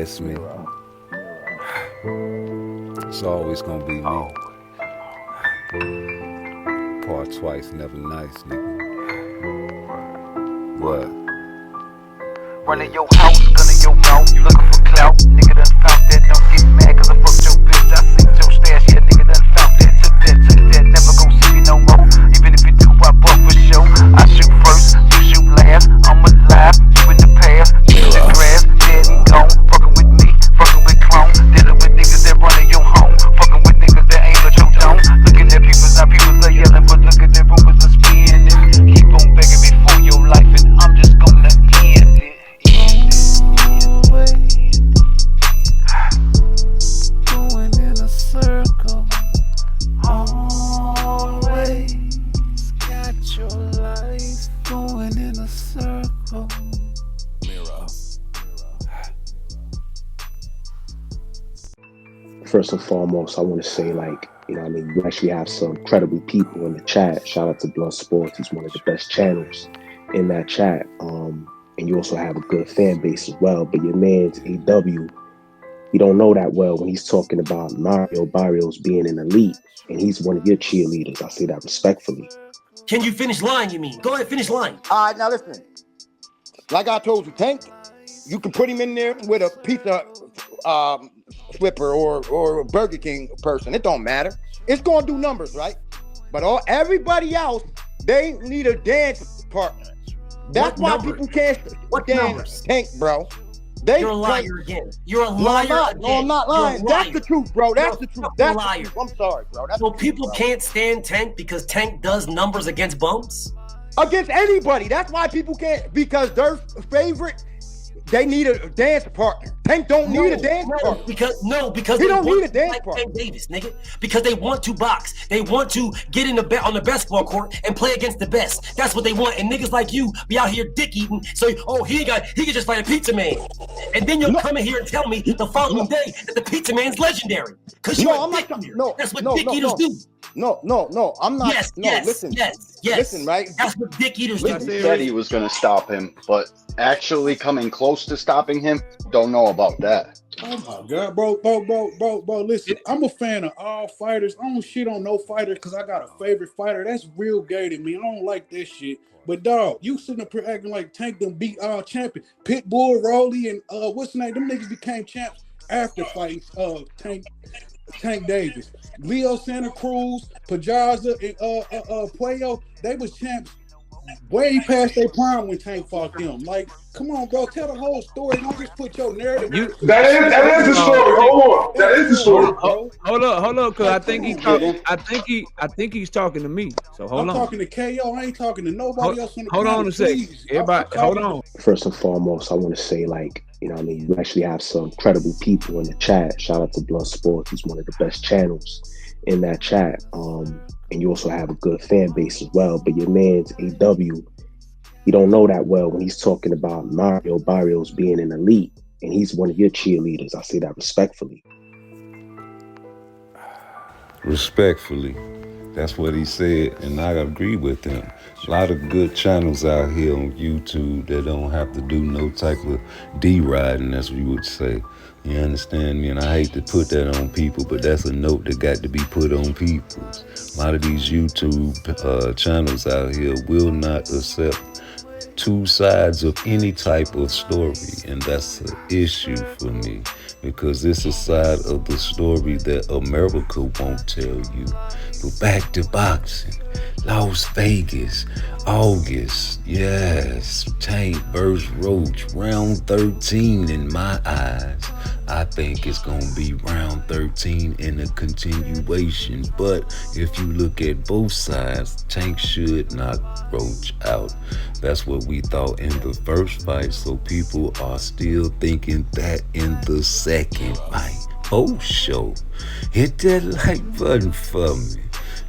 miss me, it's always gonna be me. Part twice, never nice, nigga. What? Running your house, gunning your mouth, you looking for clout. Nigga done found that, don't get mad cause I fucked your bitch. I seen your stash, yeah, nigga done found that. Took that, never gon' see me no more. Even if you do, I buck for show. I shoot first, you shoot last. I'm alive, you in the past. You in the grass, dead and gone. Fucking with me, fucking with clone. Dealing with niggas that running your home. Fucking with niggas that ain't let your tone. Looking at people, now people are yelling, but look at their rumors are spinning. Keep on begging me for your life, and I'm just gonna end it. Going in a circle, always got your life going in a circle. First and foremost, I want to say, like, you actually have some credible people in the chat. Shout out to Blunt Sports. He's one of the best channels in that chat. And you also have a good fan base as well. But your man's AW, you don't know that well when he's talking about Mario Barrios being an elite, and he's one of your cheerleaders. I say that respectfully. Can you finish line, you mean? Go ahead, finish line. All right, now listen. Like I told you, Tank, you can put him in there with a pizza flipper or a Burger King person. It don't matter. It's going to do numbers, right? But everybody else, they need a dance partner. That's why people can't dance Tank, bro. You're a liar again. You're a liar again. No, I'm not lying. That's the truth, bro. That's the truth. That's liar. The truth. I'm sorry, bro. So people can't stand Tank because Tank does numbers against bums? Against anybody. That's why people can't, because their favorite, they need a dance partner. Tank don't need a dance partner. Because he don't need a dance partner. Tank Davis, nigga. Because they want to box. They want to get in on the basketball court and play against the best. That's what they want. And niggas like you be out here dick eating. So he can just fight a pizza man. And then you'll come in here and tell me the following day that the pizza man's legendary. Because you're a dick eater. That's what dick eaters do. No, I'm not. Listen, right? That's what dick eaters do. He said he was going to stop him, but actually coming close to stopping him, don't know about that. Oh my God, bro, listen, I'm a fan of all fighters. I don't shit on no fighter because I got a favorite fighter. That's real gay to me. I don't like that shit. But dog, you sitting up here acting like Tank them beat all champion. Pitbull, Rolly, and what's the name? Them niggas became champs after fighting Tank Davis. Leo Santa Cruz, Pedraza, and Puello, they was champs way past their prime when Tank fought them. Like, come on, bro, tell the whole story. Don't just put your narrative. That is the story. Hold on, that is the story. Hold up, cause I think he's talking to me. So hold on. I'm talking to KO. I ain't talking to nobody else. Hold on a second. Everybody, hold on. First and foremost, I want to say, like, you actually have some credible people in the chat. Shout out to Blunt Sports. He's one of the best channels in that chat. And you also have a good fan base as well. But your man's AW, you don't know that well when he's talking about Mario Barrios being an elite, and he's one of your cheerleaders. I say that respectfully. Respectfully, that's what he said, and I agree with him. A lot of good channels out here on YouTube that don't have to do no type of D-riding, as we would say. You understand me? And I hate to put that on people, but that's a note that got to be put on people. A lot of these YouTube channels out here will not accept two sides of any type of story, and that's an issue for me, because it's a side of the story that America won't tell you. But back to boxing, Las Vegas, August, yes, Tank versus Roach, round 13 in my eyes. I think it's gonna be round 13 in a continuation, but if you look at both sides, Tank should knock Roach out. That's what we thought in the first fight, so people are still thinking that in the second fight. Oh, show, hit that like button for me.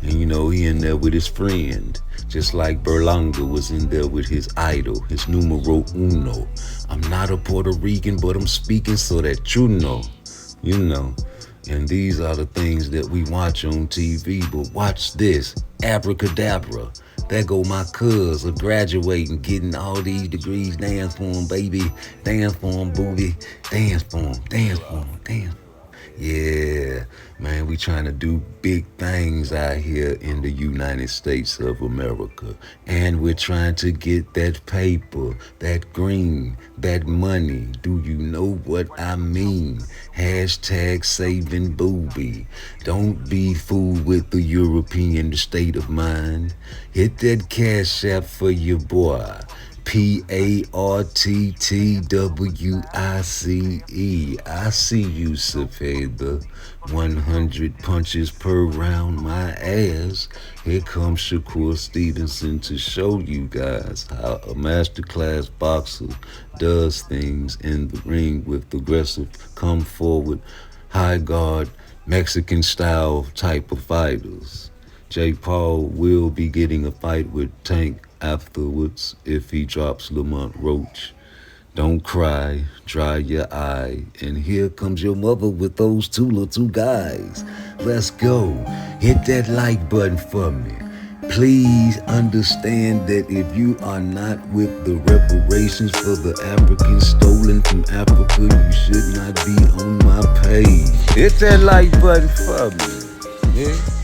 And he in there with his friend, just like Berlanga was in there with his idol, his numero uno. I'm not a Puerto Rican, but I'm speaking so that you know. And these are the things that we watch on TV, but watch this, abracadabra. There go my cuz graduating, getting all these degrees. Dance for 'em, baby. Dance for 'em, booby. Dance for 'em, dance for 'em, dance. Yeah, man, we trying to do big things out here in the United States of America. And we're trying to get that paper, that green, that money. Do you know what I mean? Hashtag saving booby. Don't be fooled with the European state of mind. Hit that cash app for your boy. PARTTWICE. I see you, Cepeda. 100 punches per round, my ass. Here comes Shakur Stevenson to show you guys how a masterclass boxer does things in the ring with aggressive, come forward, high guard, Mexican style type of fighters. Jake Paul will be getting a fight with Tank afterwards if he drops Lamont Roach. Don't cry, dry your eye. And here comes your mother with those two little guys. Let's go. Hit that like button for me. Please understand that if you are not with the reparations for the Africans stolen from Africa, you should not be on my page. Hit that like button for me. Yeah.